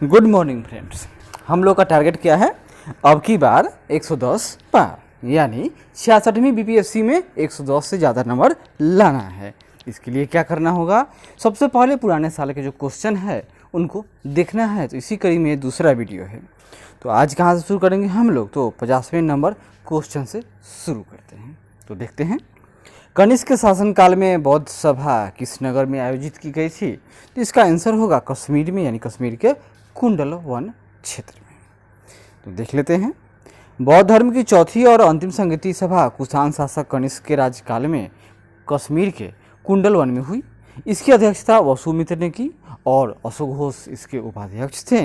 Good morning friends. हम लोग का टारगेट क्या है? अब की बार 110 पार, यानी 66वीं बीपीएससी में 110 से ज़्यादा नंबर लाना है। इसके लिए क्या करना होगा? सबसे पहले पुराने साल के जो क्वेश्चन है उनको देखना है। तो इसी कड़ी में दूसरा वीडियो है। तो आज कहाँ से शुरू करेंगे हम लोग? तो 50वें नंबर क्वेश्चन से शुरू करते हैं। तो देखते हैं, कनिष्क के शासनकाल में बौद्ध सभा किस नगर में आयोजित की गई थी? तो इसका आंसर होगा कश्मीर में, यानी कश्मीर के कुंडल वन क्षेत्र में। तो देख लेते हैं, बौद्ध धर्म की चौथी और अंतिम संगीति सभा कुषाण शासक कनिष्क के राज्यकाल में कश्मीर के कुंडल वन में हुई। इसकी अध्यक्षता वसुमित्र ने की और अशोक घोष इसके उपाध्यक्ष थे।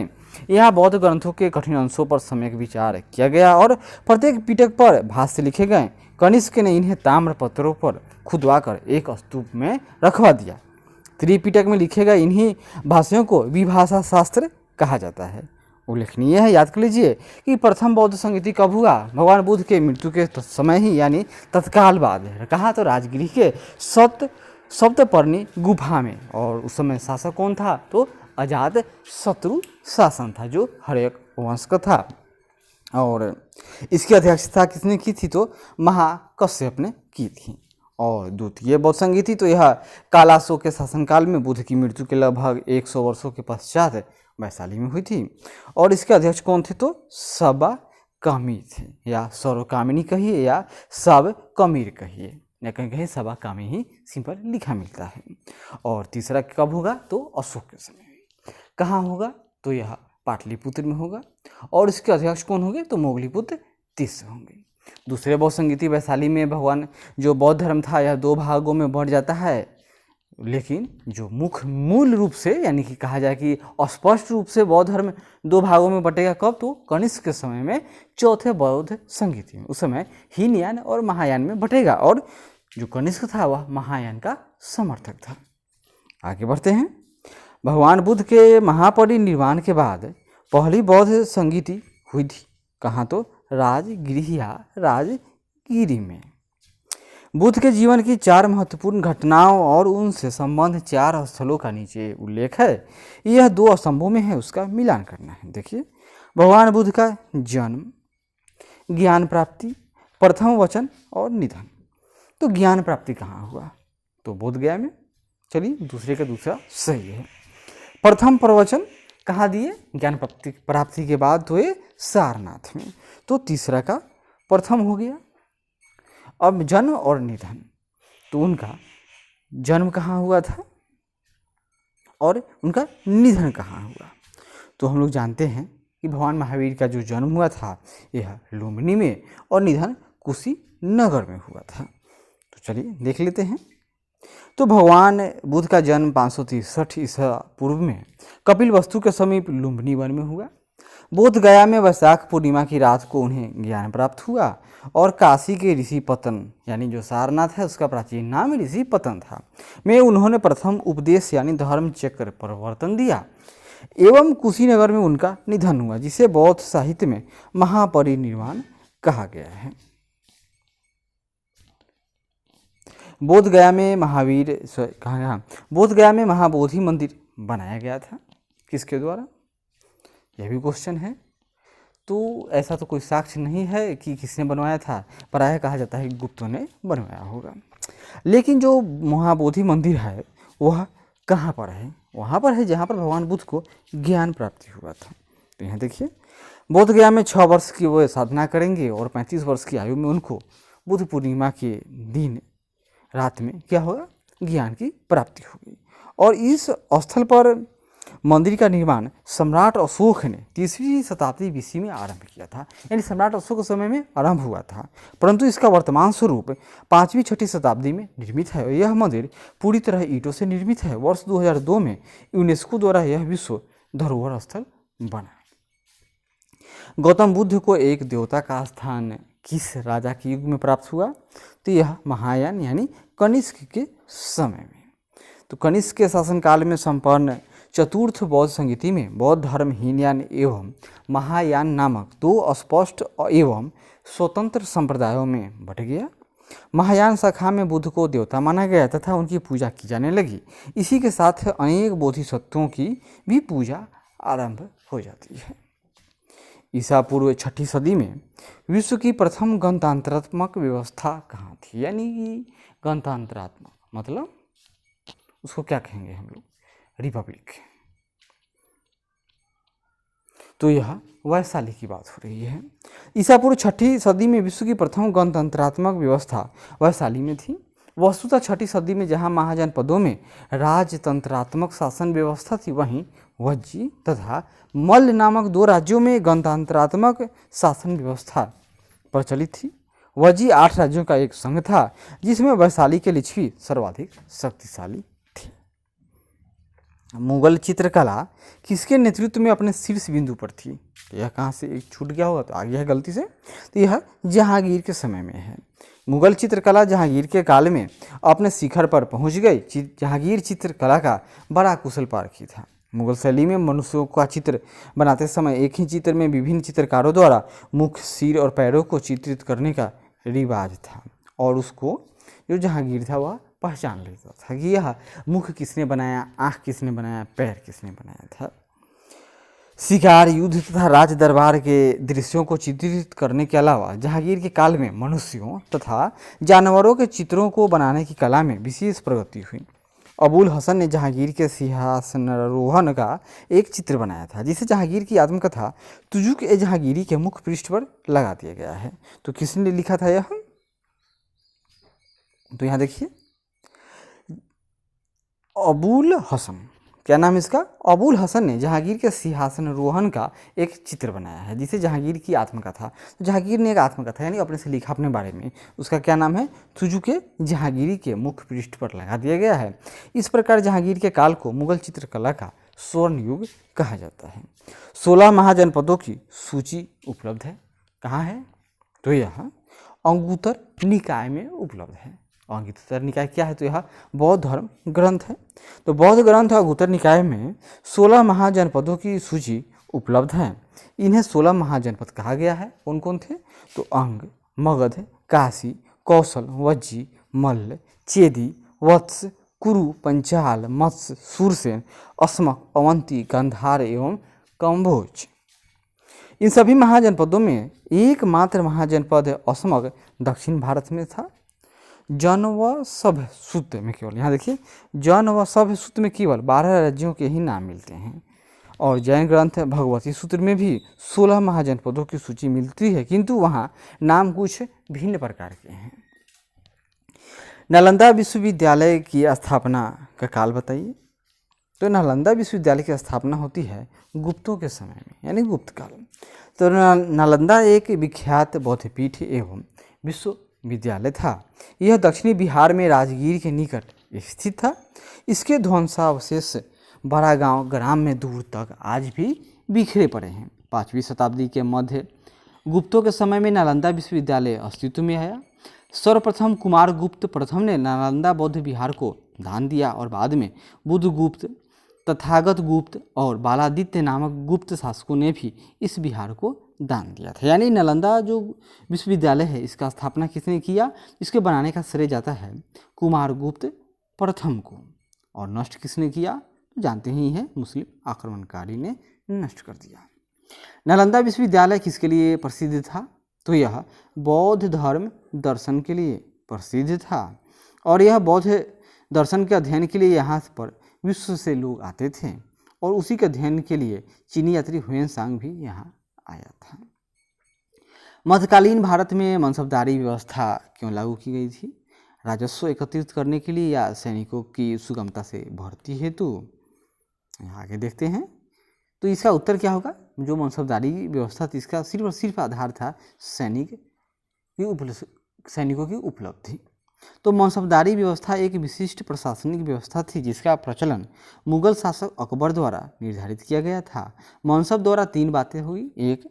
यहाँ बौद्ध ग्रंथों के कठिन अंशों पर सम्यक विचार किया गया और प्रत्येक पिटक पर भाष्य लिखे गए। कनिष्क ने इन्हें ताम्र पत्रों पर खुदवाकर एक स्तूप में रखवा दिया। त्रिपिटक में लिखे गए इन्हीं भाष्यों को विभाषा शास्त्र कहा जाता है। उल्लेखनीय है, याद कर लीजिए कि प्रथम बौद्ध संगीति कब हुआ? भगवान बुद्ध के मृत्यु के समय ही, यानी तत्काल बाद। कहाँ? तो राजगिरी के सप्तपर्णी गुफा में। और उस समय शासक कौन था? तो अजात शत्रु शासन था, जो हर्यक वंश का था। और इसकी अध्यक्षता किसने की थी? तो महाकश्यप ने की थी। और द्वितीय बौद्ध संगीति तो यह कालाशोक के शासनकाल में बुद्ध की मृत्यु के लगभग 100 वर्षों के पश्चात वैशाली में हुई थी। और इसके अध्यक्ष कौन थे? तो सबा कामी थे, या सर्वकामिनी कहिए या सब कमीर कहिए, या कहीं कहीं सबा कामी ही सिंपल लिखा मिलता है। और तीसरा कब होगा? तो अशोक के समय। कहाँ होगा? तो यह पाटलिपुत्र में होगा। और इसके अध्यक्ष कौन होंगे? तो मोगलीपुत्र तीसरे होंगे। दूसरे बौद्ध संगीति वैशाली में भगवान जो बौद्ध धर्म था यह 2 भागों में बढ़ जाता है, लेकिन जो मूल रूप से, यानी कि कहा जाए कि स्पष्ट रूप से बौद्ध धर्म 2 भागों में बटेगा कब? तो कनिष्क के समय में चौथे बौद्ध संगीति में। उस समय हीनयान और महायान में बटेगा। और जो कनिष्क था वह महायान का समर्थक था। आगे बढ़ते हैं, भगवान बुद्ध के महापरिनिर्वाण के बाद पहली बौद्ध संगीति हुई थी। कहाँ? तो राजगिरी में। बुद्ध के जीवन की 4 महत्वपूर्ण घटनाओं और उनसे संबंध 4 स्थलों का नीचे उल्लेख है। यह 2 स्तंभों में है, उसका मिलान करना है। देखिए, भगवान बुद्ध का जन्म, ज्ञान प्राप्ति, प्रथम वचन और निधन। तो ज्ञान प्राप्ति कहाँ हुआ? तो बोध गया में। चलिए, दूसरे का दूसरा सही है। प्रथम प्रवचन कहाँ दिए? ज्ञान प्राप्ति के बाद तो ये सारनाथ में। तो तीसरा का प्रथम हो गया। अब जन्म और निधन, तो उनका जन्म कहाँ हुआ था और उनका निधन कहाँ हुआ? तो हम लोग जानते हैं कि भगवान महावीर का जो जन्म हुआ था यह लुम्बिनी में और निधन कुशीनगर में हुआ था। तो चलिए देख लेते हैं। तो भगवान बुद्ध का जन्म 563 ईसा पूर्व में कपिलवस्तु के समीप लुम्बिनी वन में हुआ। बोध गया में वैशाख पूर्णिमा की रात को उन्हें ज्ञान प्राप्त हुआ और काशी के ऋषि पतन, यानी जो सारनाथ है उसका प्राचीन नाम ऋषि पतन था, में उन्होंने प्रथम उपदेश यानी धर्म चक्र प्रवर्तन दिया। एवं कुशीनगर में उनका निधन हुआ, जिसे बौद्ध साहित्य में महापरिनिर्वाण कहा गया है। बोध गया में बोध गया में महाबोधि मंदिर बनाया गया था। किसके द्वारा? यह भी क्वेश्चन है। तो ऐसा तो कोई साक्ष्य नहीं है कि किसने बनवाया था, प्रायः कहा जाता है कि गुप्तों ने बनवाया होगा। लेकिन जो महाबोधि मंदिर है वह कहाँ पर है? वहाँ पर है जहाँ पर भगवान बुद्ध को ज्ञान प्राप्ति हुआ था। तो यहाँ देखिए, बोध गया में 6 वर्ष की वो साधना करेंगे और 35 वर्ष की आयु में उनको बुद्ध पूर्णिमा के दिन रात में क्या होगा? ज्ञान की प्राप्ति होगी। और इस स्थल पर मंदिर का निर्माण सम्राट अशोक ने 3वीं शताब्दी बीसी में आरंभ किया था, यानी सम्राट अशोक के समय में आरंभ हुआ था, परंतु इसका वर्तमान स्वरूप 5वीं-6वीं शताब्दी में निर्मित है। यह मंदिर पूरी तरह ईंटों से निर्मित है। वर्ष 2002 में यूनेस्को द्वारा यह विश्व धरोहर स्थल बना। गौतम बुद्ध को एक देवता का स्थान किस राजा के युग में प्राप्त हुआ? तो यह महायान यानी कनिष्क के समय में। तो कनिष्क के शासनकाल में संपन्न चतुर्थ बौद्ध संगीति में बौद्ध धर्म हीनयान एवं महायान नामक 2 अस्पष्ट एवं स्वतंत्र संप्रदायों में बट गया। महायान शाखा में बुद्ध को देवता माना गया तथा उनकी पूजा की जाने लगी। इसी के साथ अनेक बोधिसत्वों की भी पूजा आरंभ हो जाती है। ईसा पूर्व 6ठी सदी में विश्व की प्रथम गणतंत्रात्मक व्यवस्था कहाँ थी? यानी कि गणतंत्रात्मक मतलब उसको क्या कहेंगे हम लोग? रिपब्लिक। तो यह वैशाली की बात हो रही है। ईसा पूर्व 6ठी सदी में विश्व की प्रथम गणतंत्रात्मक व्यवस्था वैशाली में थी। वस्तुतः 6ठी सदी में जहाँ महाजनपदों में राजतंत्रात्मक शासन व्यवस्था थी, वहीं वज्जी तथा मल्ल नामक 2 राज्यों में गणतंत्रात्मक शासन व्यवस्था प्रचलित थी। वज्जी 8 राज्यों का एक संघ था, जिसमें वैशाली के लिच्छवी सर्वाधिक शक्तिशाली थी। मुगल चित्रकला किसके नेतृत्व में अपने शीर्ष बिंदु पर थी? यह कहाँ से एक छूट गया होगा तो आ गया है गलती से। तो यह जहांगीर के समय में है। मुगल चित्रकला जहांगीर के काल में अपने शिखर पर पहुंच गई। जहांगीर चित्रकला का बड़ा कुशल पारखी था। मुगल शैली में मनुष्यों का चित्र बनाते समय एक ही चित्र में विभिन्न चित्रकारों द्वारा मुख, सिर और पैरों को चित्रित करने का रिवाज था, और उसको जो जहांगीर था वह पहचान लेता था कि यह मुख किसने बनाया, आँख किसने बनाया, पैर किसने बनाया था। शिकार, युद्ध तथा राज दरबार के दृश्यों को चित्रित करने के अलावा जहांगीर के काल में मनुष्यों तथा जानवरों के चित्रों को बनाने की कला में विशेष प्रगति हुई। अबुल हसन ने जहांगीर के सिंहासनारोहण का एक चित्र बनाया था, जिसे जहांगीर की आत्मकथा तुजुक ए जहांगीरी के मुख्य पृष्ठ पर लगा दिया गया है। तो किसने लिखा था यह? तो यहाँ देखिए, अबुल हसन, क्या नाम है इसका? अबुल हसन ने जहांगीर के सिंहासनारोहण का एक चित्र बनाया है, जिसे जहांगीर की आत्मकथा। तो जहांगीर ने एक आत्मकथा यानी अपने से लिखा अपने बारे में, उसका क्या नाम है? तुजुके जहांगीरी के मुख्य पृष्ठ पर लगा दिया गया है। इस प्रकार जहांगीर के काल को मुगल चित्रकला का स्वर्ण युग कहा जाता है। 16 महाजनपदों की सूची उपलब्ध है। कहाँ है? तो यह अंगुत्तर निकाय में उपलब्ध है। अंगुत्तर निकाय क्या है? तो यह बौद्ध धर्म ग्रंथ है। तो बौद्ध ग्रंथ अंगुत्तर निकाय में 16 महाजनपदों की सूची उपलब्ध है। इन्हें 16 महाजनपद कहा गया है। कौन कौन थे? तो अंग, मगध, काशी, कौशल, वज्जी, मल्ल, चेदी, वत्स, कुरु, पंचाल, मत्स्य, सूरसेन, अस्मक, अवंती, गांधार एवं कंभोज। इन सभी महाजनपदों में एकमात्र महाजनपद अस्मक दक्षिण भारत में था। जन व सभ्य सूत्र में केवल, यहाँ देखिए, जन व सभ्य सूत्र में केवल 12 राज्यों के ही नाम मिलते हैं। और जैन ग्रंथ भगवती सूत्र में भी 16 महाजनपदों की सूची मिलती है, किंतु वहाँ नाम कुछ भिन्न प्रकार के हैं। नालंदा विश्वविद्यालय की स्थापना का काल बताइए। तो नालंदा विश्वविद्यालय की स्थापना होती है गुप्तों के समय में, यानी गुप्त काल। तो नालंदा एक विख्यात बौद्ध पीठ एवं विश्वविद्यालय था। यह दक्षिणी बिहार में राजगीर के निकट स्थित था। इसके ध्वंसावशेष बड़ा गांव ग्राम में दूर तक आज भी बिखरे पड़े हैं। 5वीं शताब्दी के मध्य गुप्तों के समय में नालंदा विश्वविद्यालय अस्तित्व में आया। सर्वप्रथम कुमारगुप्त प्रथम ने नालंदा बौद्ध विहार को दान दिया, और बाद में बुद्धगुप्त, तथागत गुप्त और बालादित्य नामक गुप्त शासकों ने भी इस विहार को दान दिया था। यानी नालंदा जो विश्वविद्यालय है, इसका स्थापना किसने किया? इसके बनाने का श्रेय जाता है कुमारगुप्त प्रथम को, और नष्ट किसने किया? जानते ही हैं, मुस्लिम आक्रमणकारी ने नष्ट कर दिया। नालंदा विश्वविद्यालय किसके लिए प्रसिद्ध था? तो यह बौद्ध धर्म दर्शन के लिए प्रसिद्ध था, और यह बौद्ध दर्शन के अध्ययन के लिए यहाँ पर विश्व से लोग आते थे, और उसी के अध्ययन के लिए चीनी यात्री हुएनसांग भी यहाँ आया था। मध्यकालीन भारत में मनसबदारी व्यवस्था क्यों लागू की गई थी? राजस्व एकत्रित करने के लिए या सैनिकों की सुगमता से भर्ती हेतु? आगे देखते हैं। तो इसका उत्तर क्या होगा? जो मनसबदारी व्यवस्था थी, इसका सिर्फ और सिर्फ आधार था सैनिकों की उपलब्धि। तो मनसबदारी व्यवस्था एक विशिष्ट प्रशासनिक व्यवस्था थी, जिसका प्रचलन मुगल शासक अकबर द्वारा निर्धारित किया गया था। मनसब द्वारा 3 बातें हुई। एक,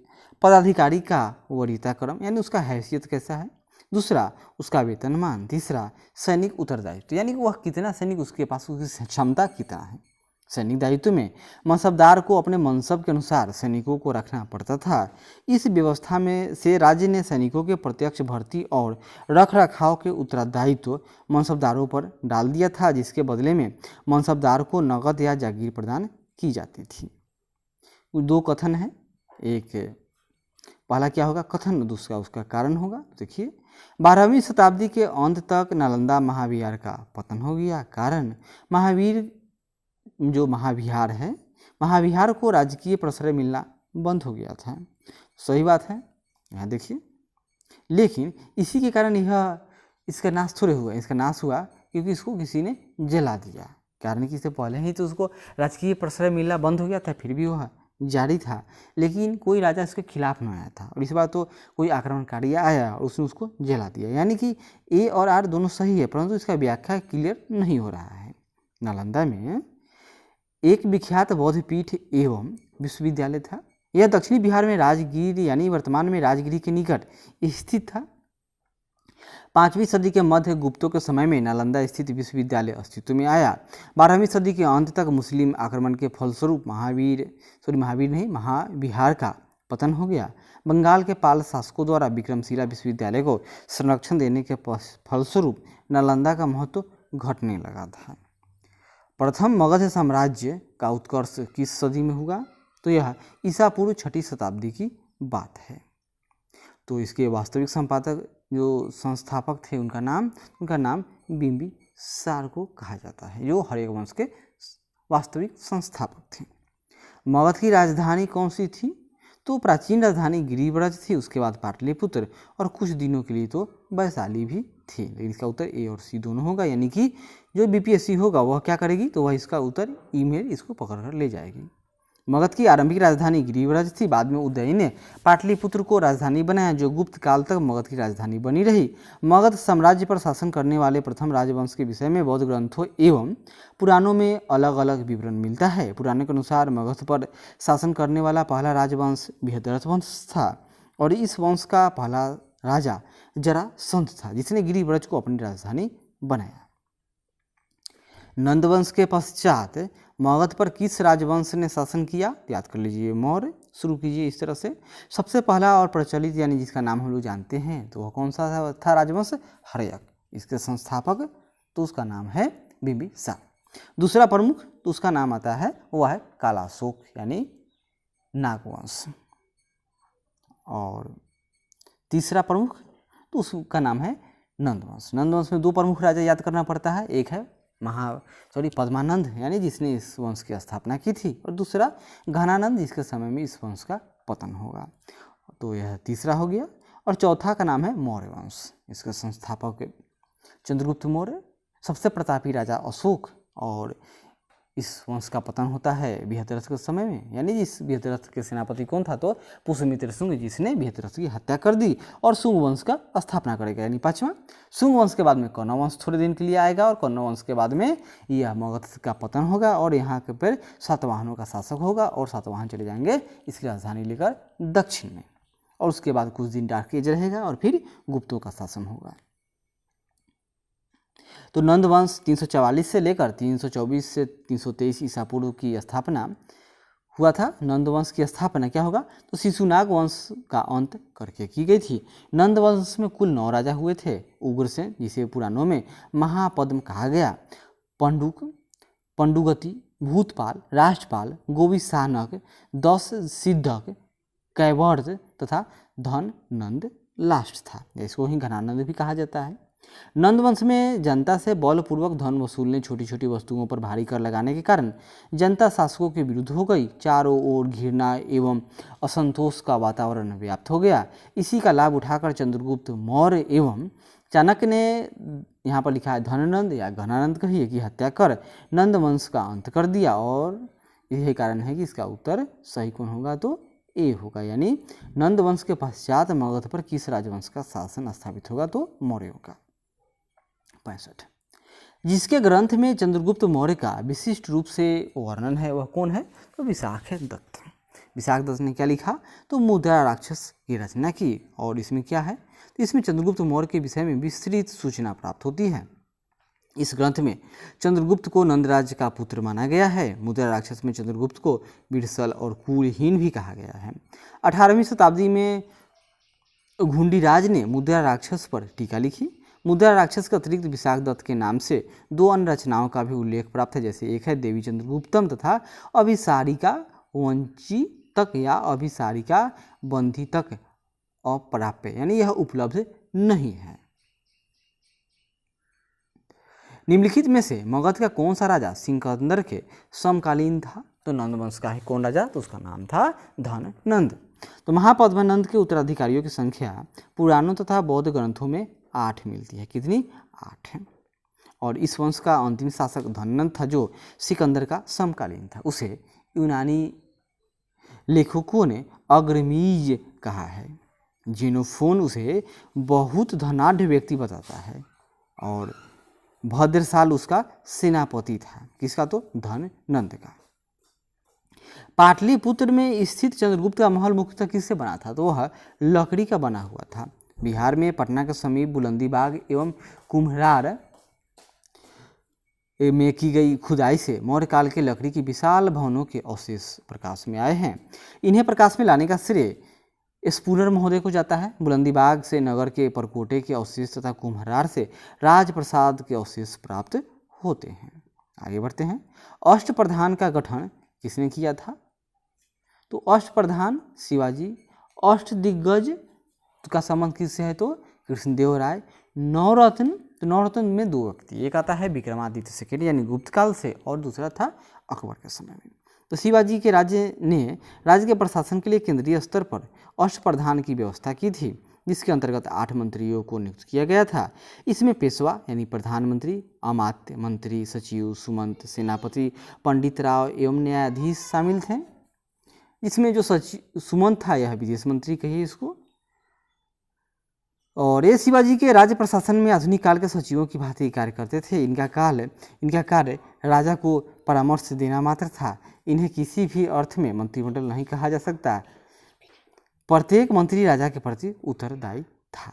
पदाधिकारी का वरीयता क्रम, यानी उसका हैसियत कैसा है। दूसरा, उसका वेतनमान। तीसरा, सैनिक उत्तरदायित्व, यानी वह कितना सैनिक उसके पास, उसकी क्षमता कितना है। सैनिक दायित्व में मनसबदार को अपने मनसब के अनुसार सैनिकों को रखना पड़ता था। इस व्यवस्था में से राज्य ने सैनिकों के प्रत्यक्ष भर्ती और रख रखाव के उत्तरदायित्व मनसबदारों पर डाल दिया था, जिसके बदले में मनसबदार को नगद या जागीर प्रदान की जाती थी। दो कथन है, एक पहला क्या होगा कथन, दूसरा उसका कारण होगा। देखिए 12वीं शताब्दी के अंत तक नालंदा महाविहार का पतन हो गया। कारण महावीर जो महाविहार है, महाविहार को राजकीय प्रश्रय मिलना बंद हो गया था। सही बात है, यहाँ देखिए। लेकिन इसी के कारण यह इसका नाश थोड़े हुआ, इसका नाश हुआ क्योंकि इसको किसी ने जला दिया। कारण कि इससे पहले ही तो उसको राजकीय प्रश्रय मिलना बंद हो गया था, फिर भी वह जारी था, लेकिन कोई राजा इसके खिलाफ न आया था। और इस बार तो कोई आक्रमणकारी आया और उसने उसको जला दिया। यानी कि ए और आर दोनों सही है, परंतु इसका व्याख्या क्लियर नहीं हो रहा है। नालंदा में एक विख्यात बौद्ध पीठ एवं विश्वविद्यालय था। यह दक्षिणी बिहार में राजगीर यानी वर्तमान में राजगिरी के निकट स्थित था। 5वीं सदी के मध्य गुप्तों के समय में नालंदा स्थित विश्वविद्यालय अस्तित्व में आया। 12वीं सदी के अंत तक मुस्लिम आक्रमण के फलस्वरूप महाविहार का पतन हो गया। बंगाल के पाल शासकों द्वारा विक्रमशिला विश्वविद्यालय को संरक्षण देने के फलस्वरूप नालंदा का महत्व घटने लगा था। प्रथम मगध साम्राज्य का उत्कर्ष किस सदी में हुआ? तो यह ईसा पूर्व 6वीं शताब्दी की बात है। तो इसके वास्तविक संपादक जो संस्थापक थे उनका नाम बिंबिसार को कहा जाता है, जो हर्यक वंश के वास्तविक संस्थापक थे। मगध की राजधानी कौन सी थी? तो प्राचीन राजधानी गिरिब्रज थी, उसके बाद पाटलिपुत्र और कुछ दिनों के लिए तो वैशाली भी थी। लेकिन इसका उत्तर ए और सी दोनों होगा, यानी कि जो बीपीएससी होगा वह क्या करेगी, तो वह इसका उत्तर ईमेल इसको पकड़ कर ले जाएगी। मगध की आरंभिक राजधानी गिरिब्रज थी। बाद में उदय ने पाटलिपुत्र को राजधानी बनाया, जो गुप्त काल तक मगध की राजधानी बनी रही। मगध साम्राज्य पर शासन करने वाले प्रथम राजवंश के विषय में बौद्ध ग्रंथों एवं पुराणों में अलग अलग विवरण मिलता है। पुराणों के अनुसार मगध पर शासन करने वाला पहला राजवंश बृहद्रथ वंश था और इस वंश का पहला राजा जरासंध था, जिसने गिरिब्रज को अपनी राजधानी बनाया। नंद वंश के पश्चात मगध पर किस राजवंश ने शासन किया? याद कर लीजिए, मौर्य। शुरू कीजिए इस तरह से। सबसे पहला और प्रचलित यानी जिसका नाम हम लोग जानते हैं तो वह कौन सा था राजवंश? हर्यक। इसके संस्थापक तो उसका नाम है बिंबिसार। दूसरा प्रमुख तो उसका नाम आता है, वह है कालाशोक यानी नागवंश। और तीसरा प्रमुख तो उसका नाम है नंदवंश। नंदवंश में दो प्रमुख राजा याद करना पड़ता है, एक है पद्मानंद यानी जिसने इस वंश की स्थापना की थी, और दूसरा घनानंद जिसके समय में इस वंश का पतन होगा। तो यह तीसरा हो गया। और चौथा का नाम है मौर्य वंश। इसके संस्थापक चंद्रगुप्त मौर्य, सबसे प्रतापी राजा अशोक, और इस वंश का पतन होता है बृहद्रथ के समय में। यानी जिस बृहद्रथ के सेनापति कौन था? तो पुष्यमित्र शुंग, जिसने बृहद्रथ की हत्या कर दी और शुंग वंश का स्थापना करेगा, यानी पांचवा। शुंग वंश के बाद में कौरव वंश थोड़े दिन के लिए आएगा और कौरव वंश के बाद में यह मगध का पतन होगा और यहाँ के फिर सातवाहनों का शासक होगा और सातवाहन चले जाएंगे इसकी राजधानी लेकर दक्षिण में, और उसके बाद कुछ दिन डार्क एज रहेगा और फिर गुप्तों का शासन होगा। तो नंद वंश 344 से लेकर 324 से 323 ईसा पूर्व की स्थापना हुआ था। नंद वंश की स्थापना क्या होगा? तो शिशुनाग वंश का अंत करके की गई थी। नंद वंश में कुल 9 राजा हुए थे। उग्रसेन, जिसे पुराणों में महापद्म कहा गया, पंडुगति, भूतपाल, राष्ट्रपाल, गोविशानक, 10 सिद्धक, कैवर्त तथा धन नंद लास्ट था। इसको ही घनानंद भी कहा जाता है। नंदवंश में जनता से बलपूर्वक धन वसूलने, छोटी छोटी वस्तुओं पर भारी कर लगाने के कारण जनता शासकों के विरुद्ध हो गई। चारों ओर घृणा एवं असंतोष का वातावरण व्याप्त हो गया। इसी का लाभ उठाकर चंद्रगुप्त मौर्य एवं चाणक्य ने, यहाँ पर लिखा है धनानंद या घनानंद कहिए, की हत्या कर नंद वंश का अंत कर दिया। और यही कारण है कि इसका उत्तर सही कौन होगा? तो ए होगा। यानी नंद वंश के पश्चात मगध पर किस राजवंश का शासन स्थापित होगा? तो मौर्यों का। 65 जिसके ग्रंथ में चंद्रगुप्त मौर्य का विशिष्ट रूप से वर्णन है वह कौन है? तो विशाख दत्त। विशाख दत्त ने क्या लिखा? तो मुद्रा राक्षस की रचना की। और इसमें क्या है? तो इसमें चंद्रगुप्त मौर्य के विषय में विस्तृत सूचना प्राप्त होती है। इस ग्रंथ में चंद्रगुप्त को नंदराज का पुत्र माना गया है। मुद्रा राक्षस में चंद्रगुप्त को बिरसल और कुलहीन भी कहा गया है। 18वीं शताब्दी में घुंडीराज ने मुद्रा राक्षस पर टीका लिखी। मुद्रा राक्षस के अतिरिक्त विशाख दत्त के नाम से 2 अन्य रचनाओं का भी उल्लेख प्राप्त है, जैसे एक है देवी चंद्रगुप्तम तथा अभिसारिका वंची तक या अभिसारिका बंधी तक अप्राप्य, यानी यह उपलब्ध नहीं है। निम्नलिखित में से मगध का कौन सा राजा सिकंदर के समकालीन था? तो नंद वंश का है कौन राजा? तो उसका नाम था धननंद। तो महापद्मानंद के उत्तराधिकारियों की संख्या पुराणों तथा बौद्ध ग्रंथों में 8 मिलती है। कितनी? 8 है। और इस वंश का अंतिम शासक धननंद था जो सिकंदर का समकालीन था। उसे यूनानी लेखकों ने अग्रमीज कहा है। जेनोफोन उसे बहुत धनाढ़ व्यक्ति बताता है और भद्रसाल उसका सेनापति था। किसका? तो धननंद का। पाटलिपुत्र में स्थित चंद्रगुप्त का महल मुख्यतः किससे बना था? तो वह लकड़ी का बना हुआ था। बिहार में पटना के समीप बुलंदीबाग एवं कुम्हरार में की गई खुदाई से मौर्य काल के लकड़ी की विशाल भवनों के अवशेष प्रकाश में आए हैं। इन्हें प्रकाश में लाने का श्रेय स्पूनर महोदय को जाता है। बुलंदीबाग से नगर के परकोटे के अवशेष तथा कुम्हरार से राजप्रसाद के अवशेष प्राप्त होते हैं। आगे बढ़ते हैं। अष्टप्रधान का गठन किसने किया था? तो अष्टप्रधान शिवाजी। अष्टदिग्गज का संबंध किससे है? तो कृष्णदेव राय। नवरत्न, तो नवरत्न में 2 व्यक्ति, एक आता है विक्रमादित्य सेकेंड यानी गुप्त काल से और दूसरा था अकबर के समय में। तो शिवाजी के राज्य ने राज्य के प्रशासन के लिए केंद्रीय स्तर पर अष्टप्रधान की व्यवस्था की थी, जिसके अंतर्गत 8 मंत्रियों को नियुक्त किया गया था। इसमें पेशवा यानी प्रधानमंत्री, अमात्य, मंत्री, सचिव, सुमंत, सेनापति, पंडित राव एवं न्यायाधीश शामिल थे। इसमें जो सुमंत था यह विदेश मंत्री कहिए इसको। और ये शिवाजी के राज्य प्रशासन में आधुनिक काल के सचिवों की भांति कार्य करते थे। इनका कार्य राजा को परामर्श देना मात्र था। इन्हें किसी भी अर्थ में मंत्रिमंडल नहीं कहा जा सकता। प्रत्येक मंत्री राजा के प्रति उत्तरदायी था।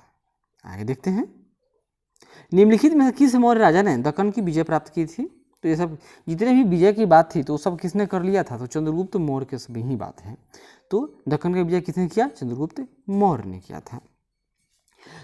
आगे देखते हैं। निम्नलिखित में किस मौर्य राजा ने दक्कन की विजय प्राप्त की थी? तो ये सब जितने भी विजय की बात थी तो सब किसने कर लिया था? तो चंद्रगुप्त मौर्य के सभी ही बात है। तो दक्कन का विजय किसने किया? चंद्रगुप्त मौर्य ने किया था।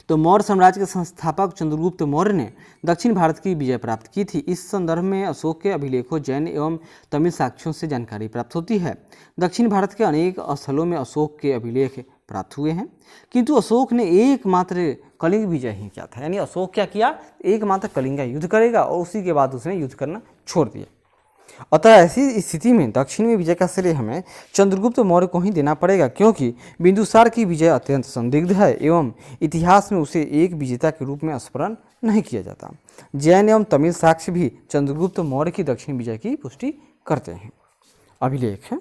तो मौर्य साम्राज्य के संस्थापक चंद्रगुप्त मौर्य ने दक्षिण भारत की विजय प्राप्त की थी। इस संदर्भ में अशोक के अभिलेखों, जैन एवं तमिल साक्ष्यों से जानकारी प्राप्त होती है। दक्षिण भारत के अनेक स्थलों में अशोक के अभिलेख प्राप्त हुए हैं, किंतु अशोक ने एकमात्र कलिंग विजय ही किया था। यानी अशोक क्या किया? एकमात्र कलिंग का युद्ध करेगा और उसी के बाद उसने युद्ध करना छोड़ दिया। अतः ऐसी स्थिति में दक्षिण में विजय का श्रेय हमें चंद्रगुप्त मौर्य को ही देना पड़ेगा, क्योंकि बिंदुसार की विजय अत्यंत संदिग्ध है एवं इतिहास में उसे एक विजेता के रूप में स्मरण नहीं किया जाता। जैन एवं तमिल साक्ष्य भी चंद्रगुप्त मौर्य की दक्षिण विजय की पुष्टि करते हैं। अभिलेख है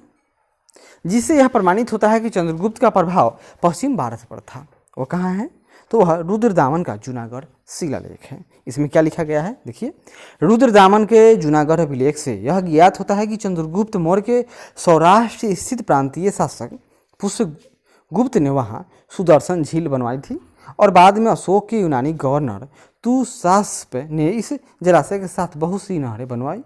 जिससे यह प्रमाणित होता है कि चंद्रगुप्त का प्रभाव पश्चिम भारत पर था। वो कहाँ है? तो वह रुद्रदामन का जूनागढ़ शिलालेख है। इसमें क्या लिखा गया है देखिए। रुद्रदामन के जूनागढ़ अभिलेख से यह ज्ञात होता है कि चंद्रगुप्त मौर्य के सौराष्ट्र स्थित प्रांतीय शासक पुष्यगुप्त ने वहाँ सुदर्शन झील बनवाई थी और बाद में अशोक के यूनानी गवर्नर तुसास्प ने इस जलाशय के साथ बहुत सी नहरें बनवाई।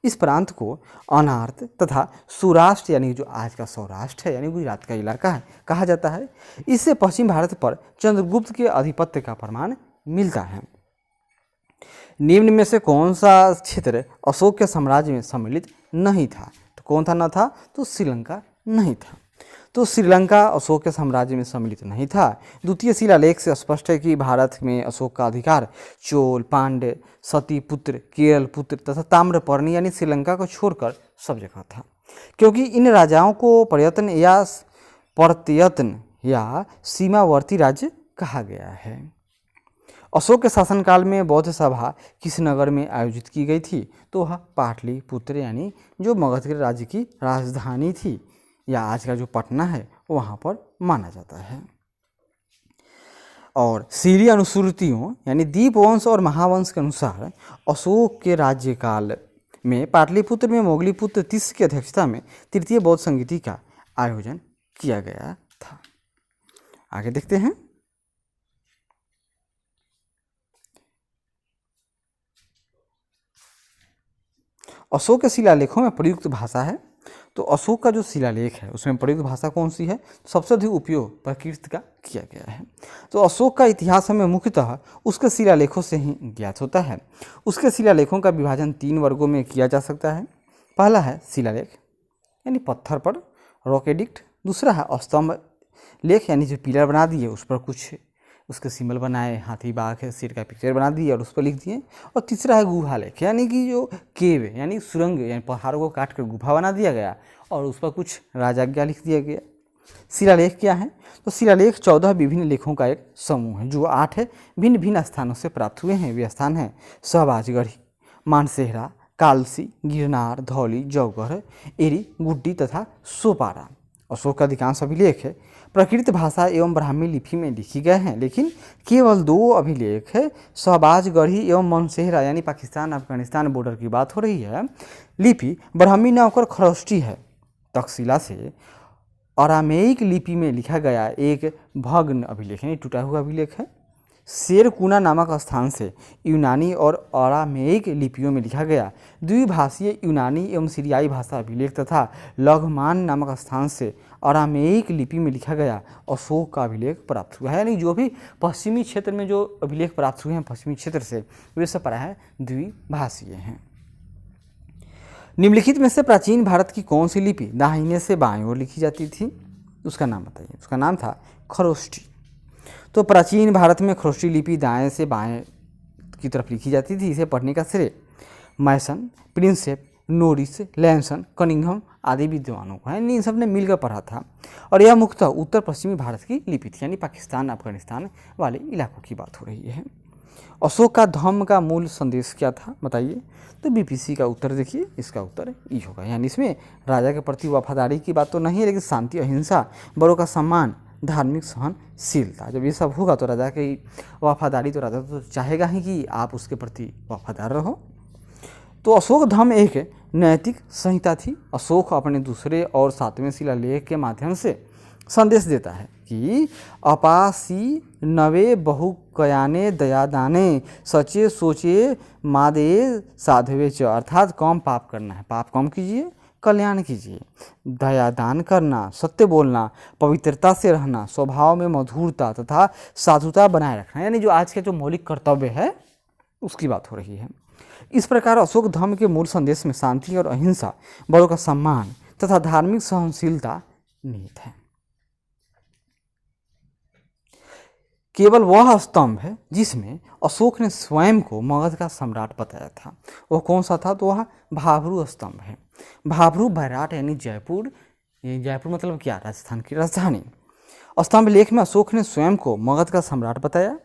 इस प्रांत को अनार्त तथा सुराष्ट्र यानी जो आज का सौराष्ट्र है यानी गुजरात का इलाका है कहा जाता है। इससे पश्चिम भारत पर चंद्रगुप्त के आधिपत्य का प्रमाण मिलता है। निम्न में से कौन सा क्षेत्र अशोक के साम्राज्य में सम्मिलित नहीं था? तो कौन था? न था तो श्रीलंका नहीं था। तो श्रीलंका अशोक के साम्राज्य में सम्मिलित नहीं था। द्वितीय शिलालेख से स्पष्ट है कि भारत में अशोक का अधिकार चोल, पांड्य, सतीपुत्र, केरलपुत्र तथा ताम्रपर्णी यानी श्रीलंका को छोड़कर सब जगह था, क्योंकि इन राजाओं को प्रयत्न या सीमावर्ती राज्य कहा गया है। अशोक के शासनकाल में बौद्ध सभा किस नगर में आयोजित की गई थी? तो वह पाटलिपुत्र यानी जो मगध के राज्य की राजधानी थी या आज का जो पटना है वहाँ पर माना जाता है। और शीली अनुश्रुतियों यानी दीपवंश और महावंश के अनुसार अशोक के राज्यकाल में पाटलिपुत्र में मोगलीपुत्र तीस की अध्यक्षता में तृतीय बौद्ध संगीति का आयोजन किया गया था। आगे देखते हैं। अशोक के शिलालेखों में प्रयुक्त भाषा है। तो अशोक का जो शिलालेख है उसमें प्रयुक्त भाषा कौन सी है? सबसे अधिक उपयोग प्रकृत का किया गया है। तो अशोक का इतिहास हमें मुख्यतः उसके शिलालेखों से ही ज्ञात होता है। उसके शिलालेखों का विभाजन 3 वर्गों में किया जा सकता है। पहला है शिलालेख यानी पत्थर पर, रॉक एडिक्ट दूसरा है स्तंभ लेख, यानी जो पिलर बना दिए उस पर कुछ उसके सिंबल बनाए, हाथी बाघ है शेर का पिक्चर बना दिए और उस पर लिख दिए। और तीसरा है गुहा लेख, यानी कि जो केव है यानी सुरंग, यानी पहाड़ों को काट कर गुफा बना दिया गया और उस पर कुछ राजाज्ञा लिख दिया गया। शिलालेख क्या है? तो शिलालेख 14 विभिन्न लेखों का एक समूह है जो 8 भिन्न भिन्न स्थानों से प्राप्त हुए हैं। वे स्थान हैं सहबाजगढ़ी, मानसेहरा, कालसी, गिरनार, धौली, जौगढ़, एरी, गुड्डी तथा सोपारा। अशोक का अधिकांश अभिलेख है प्रकृत भाषा एवं ब्राह्मी लिपि में लिखी गए हैं, लेकिन केवल 2 अभिलेख है सहबाजगढ़ी एवं मानसेहरा, यानी पाकिस्तान अफगानिस्तान बॉर्डर की बात हो रही है। लिपि ब्राह्मी न होकर खरोष्टी है। तक्षशिला से अरामेइक लिपि में लिखा गया एक भग्न अभिलेख यानी टूटा हुआ अभिलेख है। शेरकुना नामक स्थान से यूनानी और अरामेइक लिपियों में लिखा गया द्विभाषीय यूनानी एवं सीरियाई भाषा अभिलेख तथा लघमान नामक स्थान से अरामेइक लिपि में लिखा गया अशोक का अभिलेख प्राप्त हुआ है। यानी जो भी पश्चिमी क्षेत्र में जो अभिलेख प्राप्त हुए हैं पश्चिमी क्षेत्र से, वे सब प्रायः द्विभाषीय हैं। निम्नलिखित में से प्राचीन भारत की कौन सी लिपि दाहिने से बाएं ओर लिखी जाती थी? उसका नाम बताइए। उसका नाम था खरोष्टी। तो प्राचीन भारत में खरोष्टी लिपि दाएं से बाएं की तरफ लिखी जाती थी। इसे पढ़ने का श्रेय मैसन, प्रिंसेप, नोरिस, लैंसन, कनिंघम आदि विद्वानों को है। इन सब ने मिलकर पढ़ा था और यह मुख्यतः उत्तर पश्चिमी भारत की लिपि थी, यानी पाकिस्तान अफगानिस्तान वाले इलाकों की बात हो रही है। अशोक का धम्म का मूल संदेश क्या था बताइए? तो बीपीसी का उत्तर देखिए, इसका उत्तर ई होगा। यानी इसमें राजा के प्रति वफादारी की बात तो नहीं है, लेकिन शांति, अहिंसा, बड़ों का सम्मान, धार्मिक सहनशीलता। जब ये सब होगा तो राजा की वफादारी, तो राजा तो चाहेगा ही कि आप उसके प्रति वफादार रहो। तो अशोक धम्म एक नैतिक संहिता थी। अशोक अपने दूसरे और 7वें शिलालेख के माध्यम से संदेश देता है कि अपासी नवे बहु कयाने दयादाने सचे सोचे मादे साधवे च, अर्थात कम पाप करना है, पाप कम कीजिए, कल्याण कीजिए, दयादान करना, सत्य बोलना, पवित्रता से रहना, स्वभाव में मधुरता तथा साधुता बनाए रखना, यानी जो आज के जो मौलिक कर्तव्य है उसकी बात हो रही है। इस प्रकार अशोक धर्म के मूल संदेश में शांति और अहिंसा, बड़ों का सम्मान तथा धार्मिक सहनशीलता निहित है। केवल वह स्तंभ है जिसमें अशोक ने स्वयं को मगध का सम्राट बताया था। वह कौन सा था? तो वह भाभरू स्तंभ है। भाभरू बैराट यानी जयपुर, जयपुर मतलब क्या? राजस्थान की राजधानी। स्तंभ लेख में अशोक ने स्वयं को मगध का सम्राट बताया।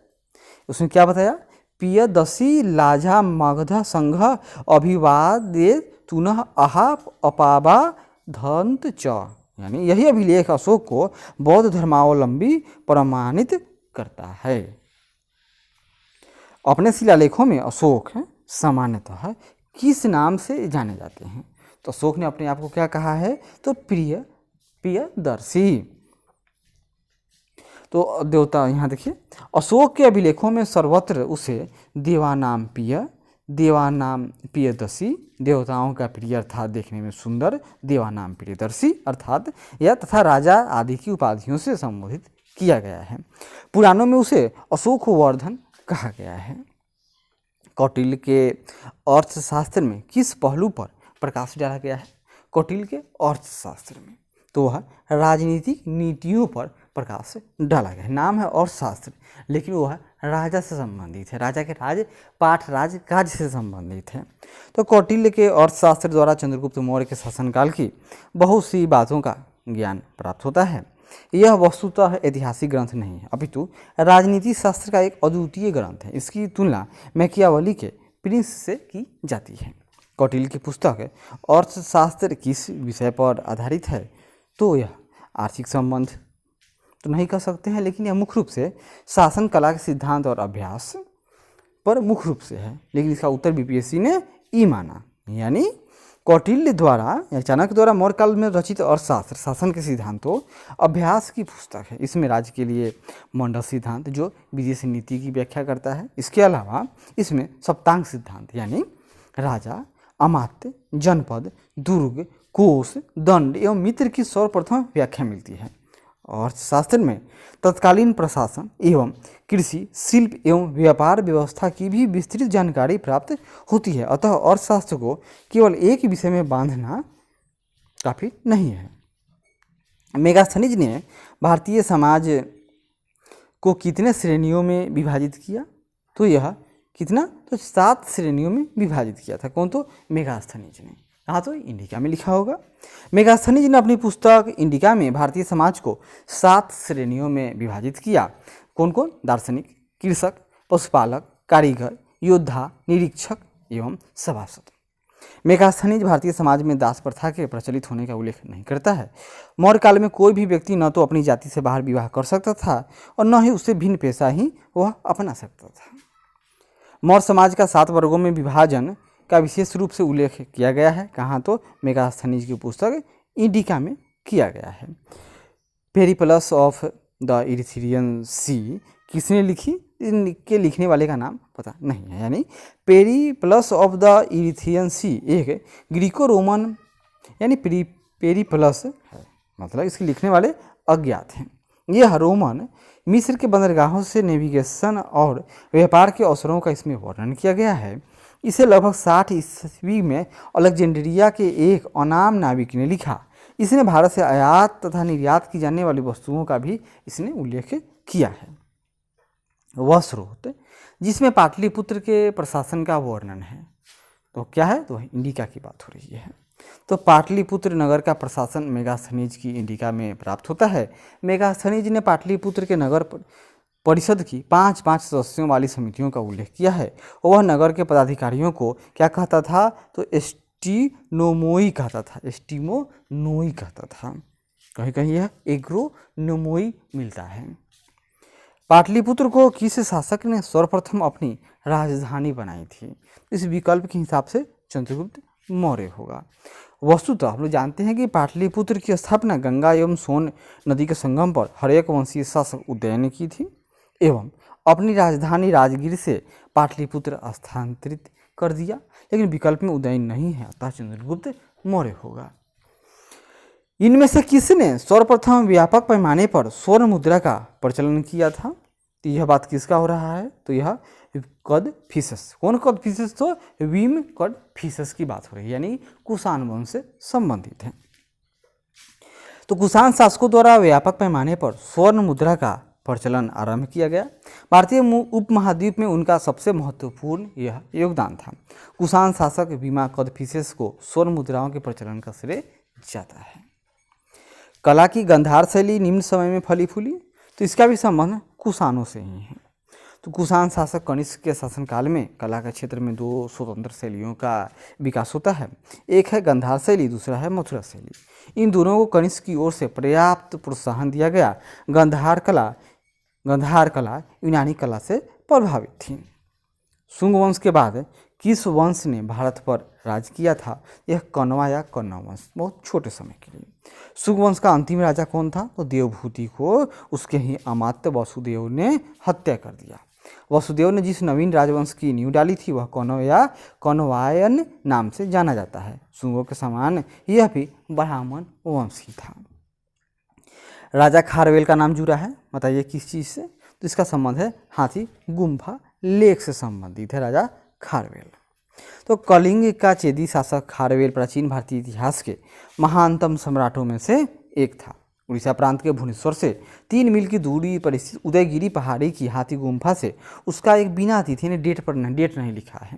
उसने क्या बताया? पियदसी लाझा मगध संघ अभिवादे तुनः अहा अपाबा धंत च, यानी यही अभिलेख अशोक को बौद्ध धर्मावलंबी प्रमाणित करता है। अपने शिलालेखों में अशोक सामान्यतः किस नाम से जाने जाते हैं? तो अशोक ने अपने आप को क्या कहा है? तो प्रियदर्शी। तो देवता, यहाँ देखिए, अशोक के अभिलेखों में सर्वत्र उसे देवानाम प्रिय, देवानाम प्रियदर्शी, देवताओं का प्रिय अर्थात देखने में सुंदर, देवानाम प्रियदर्शी अर्थात यह, तथा राजा आदि की उपाधियों से संबोधित किया गया है। पुराणों में उसे अशोकवर्धन कहा गया है। कौटिल्य के अर्थशास्त्र में किस पहलू पर प्रकाश डाला गया है? कौटिल्य के अर्थशास्त्र में तो वह राजनीतिक नीतियों पर प्रकाश डाला गया है। नाम है अर्थशास्त्र, लेकिन वह राजा से संबंधित है, राजा के राज पाठ राज काज से संबंधित है। तो कौटिल्य के अर्थशास्त्र द्वारा चंद्रगुप्त मौर्य के शासनकाल की बहुत सी बातों का ज्ञान प्राप्त होता है। यह वस्तुतः ऐतिहासिक ग्रंथ नहीं है, अपितु राजनीति शास्त्र का एक अद्वितीय ग्रंथ है। इसकी तुलना मैकियावली के प्रिंस से की जाती है। कौटिल्य की पुस्तक अर्थशास्त्र किस विषय पर आधारित है? तो यह आर्थिक संबंध तो नहीं कह सकते हैं, लेकिन यह मुख्य रूप से शासन कला के सिद्धांत और अभ्यास पर मुख्य रूप से है। लेकिन इसका उत्तर बीपीएससी ने ई माना, यानी कौटिल्य द्वारा या चाणक्य द्वारा मौर्य काल में रचित अर्थशास्त्र शासन के सिद्धांतों अभ्यास की पुस्तक है। इसमें राज्य के लिए मंडल सिद्धांत जो विदेशी नीति की व्याख्या करता है। इसके अलावा इसमें सप्तांग सिद्धांत यानी राजा, अमात्य, जनपद, दुर्ग, कोष, दंड एवं मित्र की सर्वप्रथम व्याख्या मिलती है। अर्थशास्त्र में तत्कालीन प्रशासन एवं कृषि, शिल्प एवं व्यापार व्यवस्था की भी विस्तृत जानकारी प्राप्त होती है। अतः अर्थशास्त्र को केवल एक विषय में बांधना काफी नहीं है। मेगास्थनीज ने भारतीय समाज को कितने श्रेणियों में विभाजित किया? तो यह कितना, तो 7 श्रेणियों में विभाजित किया था। कौन? तो मेगास्थनीज ने। हाँ, तो इंडिका में लिखा होगा। मेगास्थनीज ने अपनी पुस्तक इंडिका में भारतीय समाज को 7 श्रेणियों में विभाजित किया। कौन कौन? दार्शनिक, कृषक, पशुपालक, कारीगर, योद्धा, निरीक्षक एवं सभासद। मेगास्थनीज भारतीय समाज में दास प्रथा के प्रचलित होने का उल्लेख नहीं करता है। मौर्य काल में कोई भी व्यक्ति न तो अपनी जाति से बाहर विवाह कर सकता था और न ही उससे भिन्न पेशा ही वह अपना सकता था। मौर्य समाज का 7 वर्गों में विभाजन का विशेष रूप से उल्लेख किया गया है। कहाँ? तो मेगास्थनीज की पुस्तक इंडिका में किया गया है। पेरिप्लस ऑफ द इरिथ्रियन सी किसने लिखी? इनके लिखने वाले का नाम पता नहीं है। यानी पेरिप्लस ऑफ द इरिथ्रियन सी एक ग्रीको रोमन यानी पेरिप्लस है, मतलब इसके लिखने वाले अज्ञात हैं। यह रोमन मिस्र के बंदरगाहों से नेविगेशन और व्यापार के अवसरों का इसमें वर्णन किया गया है। इसे लगभग 60 ईस्वी में अलेक्जेंड्रिया के एक अनाम नाविक ने लिखा। इसने भारत से आयात तथा निर्यात की जाने वाली वस्तुओं का भी इसने उल्लेख किया है। वह स्रोत जिसमें पाटलिपुत्र के प्रशासन का वर्णन है, तो क्या है? तो इंडिका की बात हो रही है। तो पाटलिपुत्र नगर का प्रशासन मेगास्थनीज की इंडिका में प्राप्त होता है। मेगास्थनीज ने पाटलिपुत्र के नगर परिषद की 5-5 सदस्यों वाली समितियों का उल्लेख किया है। वह नगर के पदाधिकारियों को क्या कहता था? तो एस्टिनोमोई कहता था। एस्टिमोनोई कहता था। कहीं कहीं यह एग्रोनोमोई मिलता है। पाटलिपुत्र को किस शासक ने सर्वप्रथम अपनी राजधानी बनाई थी? इस विकल्प के हिसाब से चंद्रगुप्त मौर्य होगा। वस्तुतः हम लोग जानते हैं कि पाटलिपुत्र की स्थापना गंगा एवं सोन नदी के संगम पर हर्यक वंशीय शासक उदय ने की थी एवं अपनी राजधानी राजगीर से पाटलिपुत्र स्थानांतरित कर दिया, लेकिन विकल्प में उदयन नहीं है, अतः चंद्रगुप्त मौर्य होगा। इनमें से किसने सर्वप्रथम व्यापक पैमाने पर स्वर्ण मुद्रा का प्रचलन किया था? तो यह बात किसका हो रहा है? तो यह कदफिसस। कौन कदफिसस? तो विम कदफिसस की बात हो रही है, यानी कुषाण वंश से संबंधित है। तो कुषाण शासकों द्वारा व्यापक पैमाने पर स्वर्ण मुद्रा का प्रचलन आरंभ किया गया। भारतीय उपमहाद्वीप में उनका सबसे महत्वपूर्ण यह योगदान था। कुषाण शासक विमा कदफिसस को स्वर्ण मुद्राओं के प्रचलन का श्रेय जाता है। कला की गंधार शैली निम्न समय में फली फूली, तो इसका भी संबंध कुषाणों से ही है। तो कुषाण शासक कनिष्क के शासनकाल में कला के क्षेत्र में 2 स्वतंत्र शैलियों का विकास होता है। एक है गंधार शैली, दूसरा है मथुरा शैली। इन दोनों को कनिष्क की ओर से पर्याप्त प्रोत्साहन दिया गया। गंधार कला यूनानी कला से प्रभावित थी। शुंग वंश के बाद किस वंश ने भारत पर राज किया था? यह कण्वा या कण्व वंश, बहुत छोटे समय के लिए। शुंग वंश का अंतिम राजा कौन था? तो देवभूति को उसके ही अमात्य वसुदेव ने हत्या कर दिया। वसुदेव ने जिस नवीन राजवंश की नींव डाली थी वह कण्व या कण्वायन नाम से जाना जाता है। शुंगों के समान यह भी ब्राह्मण वंश ही था। राजा खारवेल का नाम जुड़ा है, बताइए किस चीज़ से? तो इसका संबंध है हाथी गुम्फा लेख से संबंधित है राजा खारवेल। तो कलिंग का चेदी शासक खारवेल प्राचीन भारतीय इतिहास के महानतम सम्राटों में से एक था। उड़ीसा प्रांत के भुवनेश्वर से 3 मील की दूरी पर स्थित उदयगिरी पहाड़ी की हाथी गुम्फा से उसका एक बिना तिथि ने डेट नहीं लिखा है।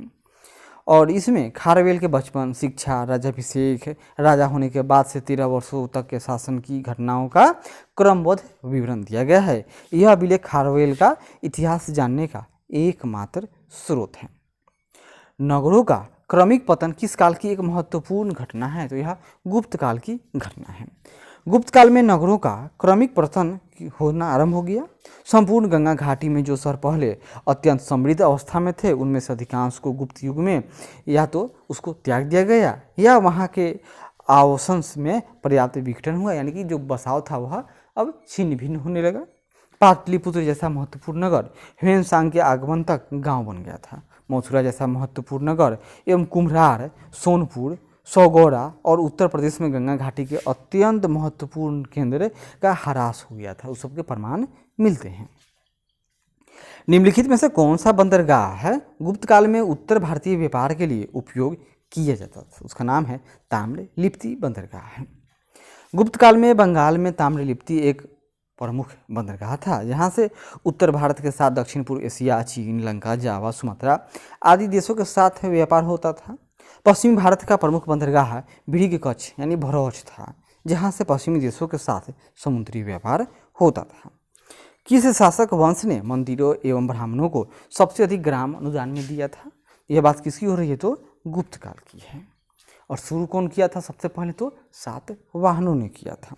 और इसमें खारवेल के बचपन, शिक्षा, राज्याभिषेक, राजा होने के बाद से 13 वर्षों तक के शासन की घटनाओं का क्रमबद्ध विवरण दिया गया है। यह अभिलेख खारवेल का इतिहास जानने का एकमात्र स्रोत है। नगरों का क्रमिक पतन किस काल की एक महत्वपूर्ण घटना है? तो यह गुप्त काल की घटना है। गुप्त काल में नगरों का क्रमिक पतन होना आरंभ हो गया। संपूर्ण गंगा घाटी में जो शहर पहले अत्यंत समृद्ध अवस्था में थे उनमें से अधिकांश को गुप्त युग में या तो उसको त्याग दिया गया या वहाँ के आवासंश में पर्याप्त विघटन हुआ, यानी कि जो बसाव था वह अब छिन्न भिन्न होने लगा। पाटलिपुत्र जैसा महत्वपूर्ण नगर ह्वेनसांग के आगमन तक गांव बन गया था। मथुरा जैसा महत्वपूर्ण नगर एवं कुम्हरार, सोनपुर, सौगौड़ा और उत्तर प्रदेश में गंगा घाटी के अत्यंत महत्वपूर्ण केंद्र का ह्रास हो गया था। उस सबके प्रमाण मिलते हैं। निम्नलिखित में से कौन सा बंदरगाह है गुप्त काल में उत्तर भारतीय व्यापार के लिए उपयोग किया जाता था? उसका नाम है ताम्रलिप्ति बंदरगाह है। गुप्त काल में बंगाल में ताम्रलिप्ति एक प्रमुख बंदरगाह था, जहाँ से उत्तर भारत के साथ दक्षिण पूर्व एशिया, चीन, लंका, जावा, सुमात्रा आदि देशों के साथ व्यापार होता था। पश्चिमी भारत का प्रमुख बंदरगाह ब्रिग कच्छ यानी भरौच था, जहाँ से पश्चिमी देशों के साथ समुद्री व्यापार होता था। किस शासक वंश ने मंदिरों एवं ब्राह्मणों को सबसे अधिक ग्राम अनुदान में दिया था? यह बात किसकी हो रही है? तो गुप्त काल की है। और शुरू कौन किया था? सबसे पहले तो सातवाहनों ने किया था।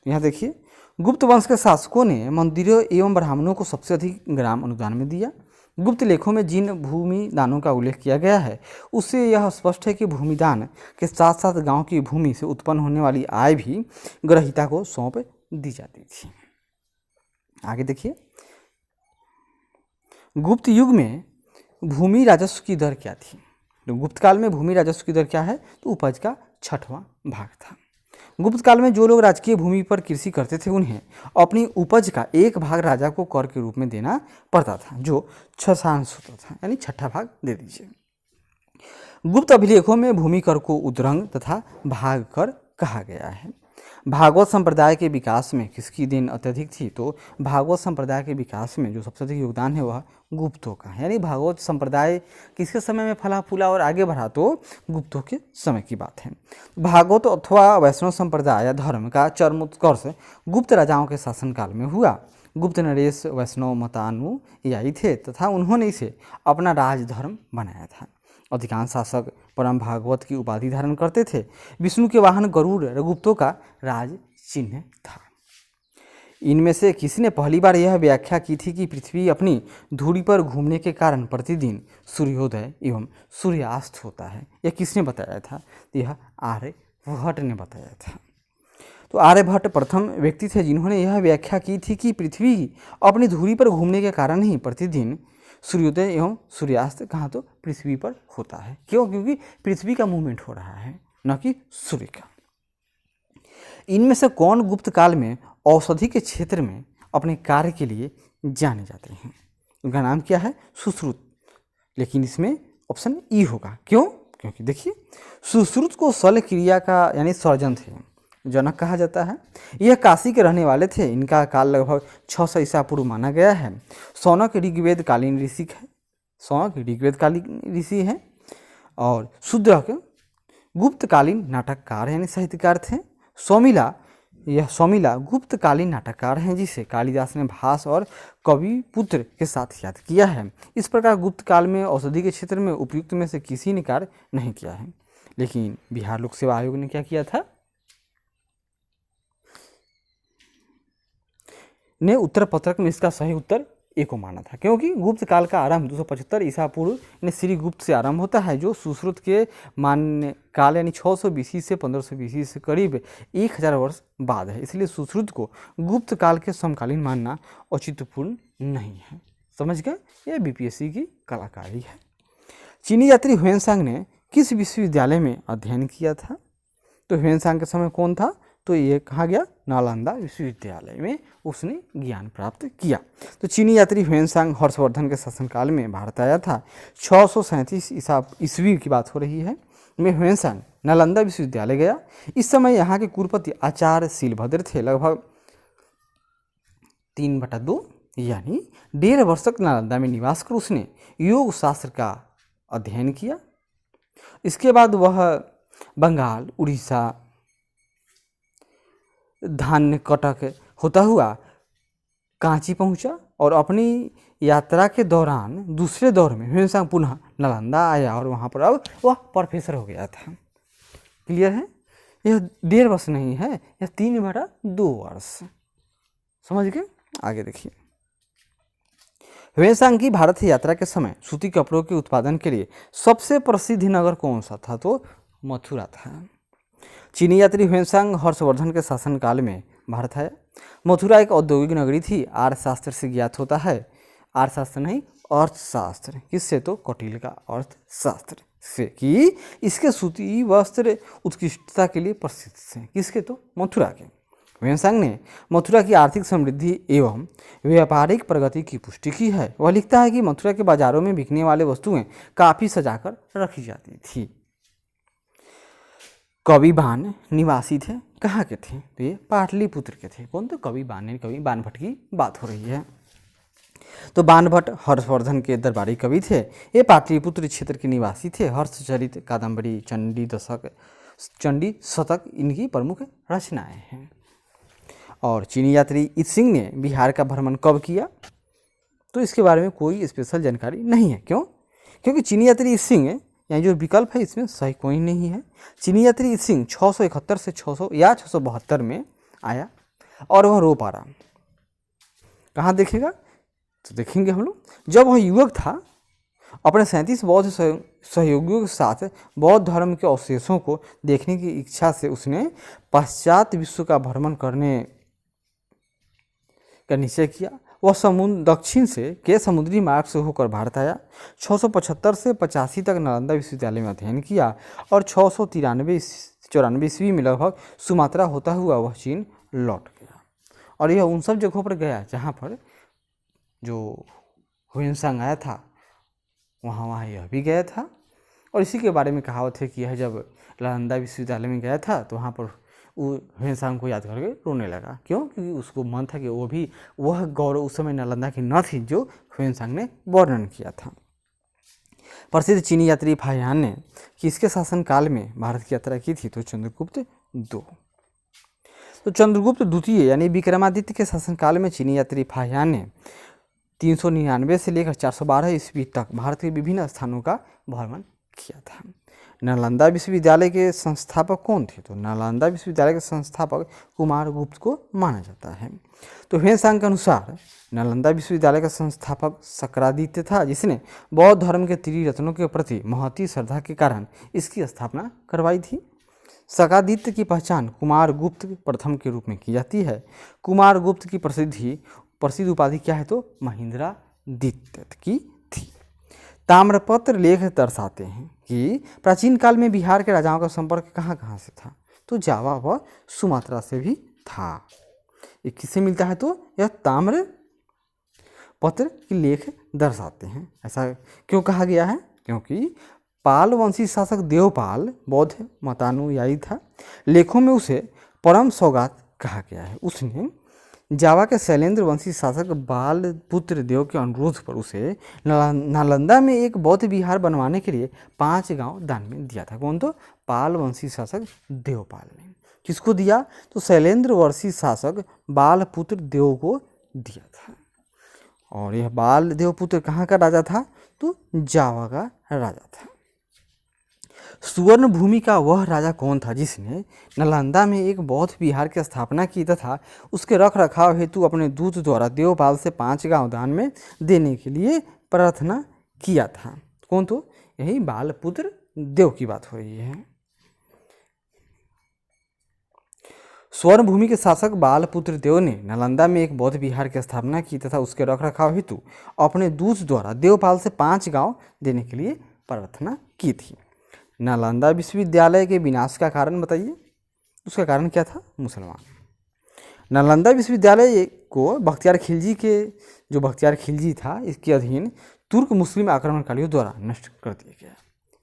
यहाँ देखिए, गुप्त वंश के शासकों ने मंदिरों एवं ब्राह्मणों को सबसे अधिक ग्राम अनुदान में दिया। गुप्त लेखों में जिन भूमि दानों का उल्लेख किया गया है, उससे यह स्पष्ट है कि भूमिदान के साथ साथ गांव की भूमि से उत्पन्न होने वाली आय भी ग्रहीता को सौंप दी जाती थी। आगे देखिए, गुप्त युग में भूमि राजस्व की दर क्या थी? तो गुप्त काल में भूमि राजस्व की दर क्या है? तो उपज का 6वां भाग था। गुप्त काल में जो लोग राजकीय भूमि पर कृषि करते थे, उन्हें अपनी उपज का एक भाग राजा को कर के रूप में देना पड़ता था, जो 6 होता था, यानी 6ठा भाग दे दीजिए। गुप्त अभिलेखों में भूमि कर को उद्रंग तथा भाग कर कहा गया है। भागवत संप्रदाय के विकास में किसकी देन अत्यधिक थी? तो भागवत संप्रदाय के विकास में जो सबसे अधिक योगदान है वह गुप्तों का है। यानी भागवत संप्रदाय किसके समय में फला फूला और आगे बढ़ा? तो गुप्तों के समय की बात है। भागवत अथवा वैष्णव संप्रदाय या धर्म का चरमोत्कर्ष गुप्त राजाओं के शासनकाल में हुआ। गुप्त नरेश वैष्णव मतानुयायी थे तथा उन्होंने इसे अपना राजधर्म बनाया था। अधिकांश शासक परम भागवत की उपाधि धारण करते थे। विष्णु के वाहन गरुड़ गुप्तों का राज चिन्ह था। इनमें से किसी ने पहली बार यह व्याख्या की थी कि पृथ्वी अपनी धुरी पर घूमने के कारण प्रतिदिन सूर्योदय एवं सूर्यास्त होता है? यह किसने बताया था? यह आर्यभट्ट ने बताया था। तो आर्यभट्ट प्रथम व्यक्ति थे जिन्होंने यह व्याख्या की थी कि पृथ्वी अपनी धुरी पर घूमने के कारण ही प्रतिदिन सूर्योदय एवं सूर्यास्त कहाँ? तो पृथ्वी पर होता है। क्यों? क्योंकि पृथ्वी का मूवमेंट हो रहा है, न कि सूर्य का। इनमें से कौन गुप्त काल में औषधि के क्षेत्र में अपने कार्य के लिए जाने जाते हैं? उनका नाम क्या है? सुश्रुत। लेकिन इसमें ऑप्शन ई होगा। क्यों? क्योंकि देखिए, सुश्रुत को शल्य क्रिया का यानी सर्जन थे, जनक कहा जाता है। यह काशी के रहने वाले थे। इनका काल लगभग 600 ईसा पूर्व माना गया है। शौनक ऋग्वेद कालीन ऋषि है। शौनक ऋग्वेद कालीन ऋषि हैं। और शूद्रक गुप्तकालीन नाटककार यानी साहित्यकार थे। सौमिला गुप्तकालीन नाटककार हैं, जिसे कालिदास ने भास और कविपुत्र के साथ याद किया है। इस प्रकार गुप्त काल में औषधि के क्षेत्र में उपयुक्त में से किसी ने कार्य नहीं किया है। लेकिन बिहार लोक सेवा आयोग ने क्या किया था? ने उत्तर पत्रक में इसका सही उत्तर ए को माना था। क्योंकि गुप्त काल का आरंभ 275 ईसा पूर्व ने श्री गुप्त से आरंभ होता है, जो सुश्रुत के मान्य काल यानी 600 BC से 1500 BC से करीब 1000 वर्ष बाद है। इसलिए सुश्रुत को गुप्त काल के समकालीन मानना औचित्यपूर्ण नहीं है। समझ गए? यह BPSC की कलाकारी है। चीनी यात्री ह्वेनसांग ने किस विश्वविद्यालय में अध्ययन किया था? तो ह्वेनसांग के समय कौन था? तो ये कहाँ गया? नालंदा विश्वविद्यालय में उसने ज्ञान प्राप्त किया। तो चीनी यात्री ह्वेनसांग हर्षवर्धन के शासनकाल में भारत आया था। 637 ईस्वी की बात हो रही है में ह्वेनसांग नालंदा विश्वविद्यालय गया। इस समय यहाँ के कुलपति आचार्य शीलभद्र थे। लगभग 3/2 यानी 1.5 वर्ष तक नालंदा में निवास कर उसने योग शास्त्र का अध्ययन किया। इसके बाद वह बंगाल, उड़ीसा, धान्य कटक होता हुआ कांची पहुंचा और अपनी यात्रा के दौरान दूसरे दौर में ह्वेनसांग पुनः नालंदा आया और वहां पर अब वह प्रोफेसर हो गया था। क्लियर है? यह 1.5 वर्ष नहीं है, यह 3/2 वर्ष। समझ गए? आगे देखिए, ह्वेनसांग की भारत यात्रा के समय सूती कपड़ों के उत्पादन के लिए सबसे प्रसिद्ध नगर कौन सा था? तो मथुरा था। चीनी यात्री ह्वेनसांग हर्षवर्धन के शासनकाल में भारत आया। मथुरा एक औद्योगिक नगरी थी। अर्थशास्त्र से ज्ञात होता है, अर्थशास्त्र नहीं अर्थशास्त्र। किससे? तो कौटिल्य का अर्थशास्त्र से, कि इसके सूती वस्त्र उत्कृष्टता के लिए प्रसिद्ध थे। किसके? तो मथुरा के। ह्वेनसांग ने मथुरा की आर्थिक समृद्धि एवं व्यापारिक प्रगति की पुष्टि की है। वह लिखता है कि मथुरा के बाजारों में बिकने वाले वस्तुएं काफ़ी सजाकर रखी जाती थी। कविबान निवासी थे। कहाँ के थे? तो ये पाटलिपुत्र के थे। कौन? तो कविबान, कवि बाणभट्ट की बात हो रही है। तो बाणभट्ट हर्षवर्धन के दरबारी कवि थे। ये पाटलिपुत्र क्षेत्र के निवासी थे। हर्षचरित, कादम्बरी, चंडी शतक इनकी प्रमुख रचनाएं हैं। और चीनी यात्री इत्सिंग ने बिहार का भ्रमण कब किया? तो इसके बारे में कोई स्पेशल जानकारी नहीं है। क्यों? क्योंकि चीनी यात्री इत्सिंग यहाँ जो विकल्प है इसमें सही कोई नहीं है। चीनी यात्री इत्सिंग 671 से 600 या 672 में आया और वह रो पारा। कहाँ देखेगा? तो देखेंगे हम लोग, जब वह युवक था अपने 37 बौद्ध सहयोगियों के साथ बौद्ध धर्म के अवशेषों को देखने की इच्छा से उसने पश्चात विश्व का भ्रमण करने का निश्चय किया। वह दक्षिण से के समुद्री मार्ग से होकर भारत आया। 675 से 85 तक नालंदा विश्वविद्यालय में अध्ययन किया और 693-94 ईस्वी में लगभग सुमात्रा होता हुआ वह चीन लौट गया। और यह उन सब जगहों पर गया जहाँ पर जो हुएनसांग आया था, वहाँ यह भी गया था। और इसी के बारे में कहावत है कि यह जब नालंदा विश्वविद्यालय में गया था तो वहाँ पर वो हुएनसांग को याद करके रोने लगा। क्यों? क्योंकि उसको मन था कि वह गौरव उस समय नालंदा की न थी जो हुएनसांग ने वर्णन किया था। प्रसिद्ध चीनी यात्री फाहियान ने किसके शासनकाल में भारत की यात्रा की थी? तो चंद्रगुप्त II। तो चंद्रगुप्त द्वितीय यानी विक्रमादित्य के शासनकाल में चीनी यात्री फाहियान ने 399 से लेकर 412 ईस्वी तक भारत के विभिन्न स्थानों का भ्रमण किया था। नालंदा विश्वविद्यालय के संस्थापक कौन थे? तो नालंदा विश्वविद्यालय के संस्थापक कुमारगुप्त को माना जाता है। तो हुएनसांग के अनुसार नालंदा विश्वविद्यालय का संस्थापक शक्रादित्य था, जिसने बौद्ध धर्म के त्रिरत्नों के प्रति महती श्रद्धा के कारण इसकी स्थापना करवाई थी। शक्रादित्य की पहचान कुमारगुप्त प्रथम के रूप में की जाती है। कुमारगुप्त की प्रसिद्ध उपाधि क्या है? तो महेंद्रादित्य की थी। ताम्रपत्र लेख दर्शाते हैं कि प्राचीन काल में बिहार के राजाओं का संपर्क कहाँ कहाँ से था? तो जावा व सुमात्रा से भी था। ये किससे मिलता है? तो यह ताम्र पत्र के लेख दर्शाते हैं। ऐसा क्यों कहा गया है? क्योंकि पाल वंशी शासक देवपाल बौद्ध मतानुयायी था। लेखों में उसे परम सौगात कहा गया है। उसने जावा के शैलेंद्र वंशी शासक बालपुत्र देव के अनुरोध पर उसे नालंदा में एक बौद्ध विहार बनवाने के लिए 5 गांव दान में दिया था। कौन? तो पाल वंशी शासक देवपाल ने। किसको दिया? तो शैलेंद्र वंशी शासक बालपुत्र देव को दिया था। और यह बाल देवपुत्र कहाँ का राजा था? तो जावा का राजा था। सुवर्ण भूमि का वह राजा कौन था जिसने नालंदा में एक बौद्ध विहार की स्थापना की तथा उसके रख रखाव हेतु अपने दूत द्वारा देवपाल से 5 गांव दान में देने के लिए प्रार्थना किया था? कौन? तो यही बालपुत्र देव की बात हो रही है। स्वर्ण भूमि के शासक बालपुत्र देव ने नालंदा में एक बौद्ध विहार की स्थापना की तथा उसके रख रखाव हेतु अपने दूत द्वारा देवपाल से 5 गांव देने के लिए प्रार्थना की थी। नालंदा विश्वविद्यालय के विनाश का कारण बताइए। उसका कारण क्या था? मुसलमान। नालंदा विश्वविद्यालय को बख्तियार खिलजी था, इसके अधीन तुर्क मुस्लिम आक्रमणकारियों द्वारा नष्ट कर दिया गया।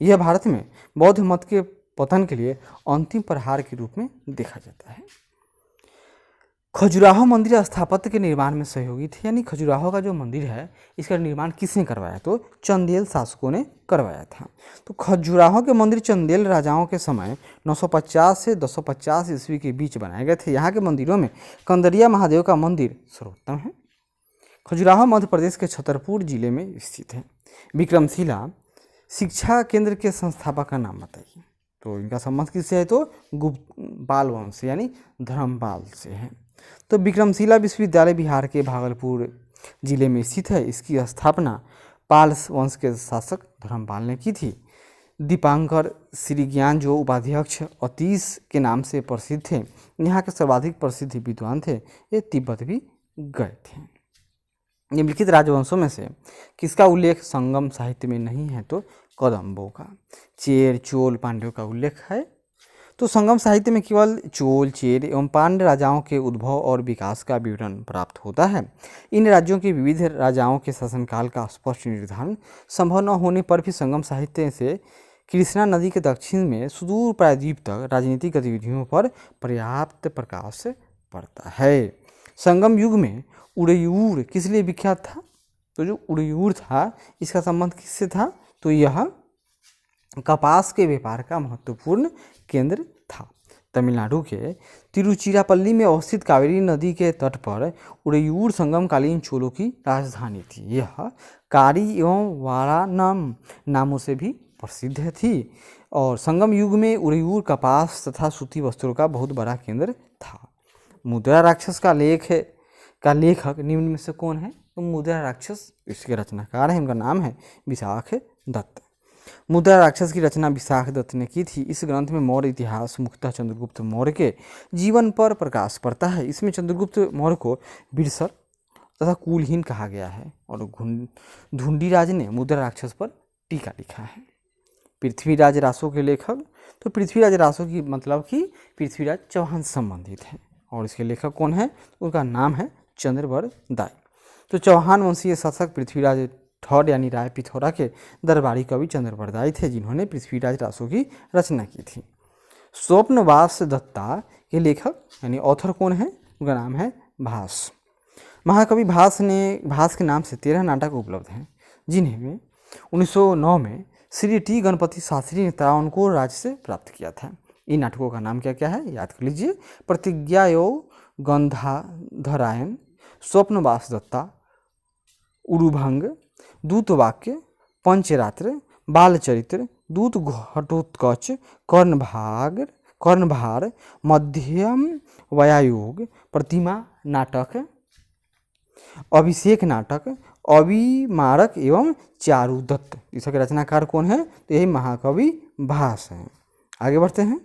यह भारत में बौद्ध मत के पतन के लिए अंतिम प्रहार के रूप में देखा जाता है। खजुराहो मंदिर स्थापत्य के निर्माण में सहयोगी थे। यानी खजुराहो का जो मंदिर है इसका निर्माण किसने करवाया? तो चंदेल शासकों ने करवाया था। तो खजुराहो के मंदिर चंदेल राजाओं के समय 950 से 250 ईस्वी के बीच बनाए गए थे। यहाँ के मंदिरों में कंदरिया महादेव का मंदिर सर्वोत्तम है। खजुराहो मध्य प्रदेश के छतरपुर जिले में स्थित है। विक्रमशिला शिक्षा केंद्र के संस्थापक का नाम बताइए। तो इनका संबंध किससे है? तो पाल वंश से यानी धर्मपाल से है। तो विक्रमशिला विश्वविद्यालय बिहार के भागलपुर जिले में स्थित है। इसकी स्थापना पाल वंश के शासक धर्मपाल ने की थी। दीपांकर श्रीज्ञान जो उपाध्यक्ष अतीश के नाम से प्रसिद्ध थे, यहाँ के सर्वाधिक प्रसिद्ध विद्वान थे। ये तिब्बत भी गए थे। निम्नलिखित राजवंशों में से किसका उल्लेख संगम साहित्य में नहीं है? तो कदम्बों का। चेर, चोल, पांड्यों का उल्लेख है। तो संगम साहित्य में केवल चोल, चेर एवं पांड्य राजाओं के उद्भव और विकास का विवरण प्राप्त होता है। इन राज्यों के विविध राजाओं के शासनकाल का स्पष्ट निर्धारण संभव न होने पर भी संगम साहित्य से कृष्णा नदी के दक्षिण में सुदूर प्रायद्वीप तक राजनीतिक गतिविधियों पर पर्याप्त प्रकाश पड़ता है। संगम युग में उड़यूर किस लिए विख्यात था? तो जो उड़यूर था इसका संबंध किससे था? तो यह कपास के व्यापार का महत्वपूर्ण केंद्र था। तमिलनाडु के तिरुचिरापल्ली में अवस्थित कावेरी नदी के तट पर उड़यूर संगमकालीन चोलों की राजधानी थी। यह कारी एवं वारानम नामों से भी प्रसिद्ध थी और संगम युग में उड़यूर कपास तथा सूती वस्त्रों का बहुत बड़ा केंद्र था। मुद्रा राक्षस का लेखक निम्न में से कौन है? तो मुद्रा राक्षस इसके रचनाकार हैं, इनका नाम है विशाख दत्त। मुद्रा राक्षस की रचना विशाख दत्त ने की थी। इस ग्रंथ में मौर्य इतिहास मुख्यतः चंद्रगुप्त मौर्य के जीवन पर प्रकाश पड़ता है। इसमें चंद्रगुप्त मौर्य को बिरसर तथा कुलहीन कहा गया है और धुंडीराज ने मुद्रा राक्षस पर टीका लिखा है। पृथ्वीराज रासो के लेखक, तो पृथ्वीराज रासो की मतलब कि पृथ्वीराज चौहान से संबंधित है और इसके लेखक कौन है? उनका नाम है चंद्रवर दाई। तो चौहान वंशीय शासक पृथ्वीराज ठौर यानी राय पिथौरा के दरबारी कवि चंद्रवर दाई थे जिन्होंने पृथ्वीराज रासो की रचना की थी। स्वप्नवास दत्ता के लेखक यानी ऑथर कौन है? उनका नाम है भास। महाकवि भास के नाम से 13 नाटक उपलब्ध हैं जिन्हें 1909 में श्री टी गणपति शास्त्री ने त्रावणकोर राज्य से प्राप्त किया था। इन नाटकों का नाम क्या क्या है याद कर लीजिए। प्रतिज्ञायोग गंधाधरायण, स्वप्नवास दत्ता, उरुभंग, दूतवाक्य, पंचरात्र, बालचरित्र, दूत घटोत्कच, कर्णभार, मध्यम वयायोग, प्रतिमा नाटक, अभिषेक नाटक, अभिमारक एवं चारुदत्त। इसके रचनाकार कौन है? तो यही महाकवि भास हैं। आगे बढ़ते हैं।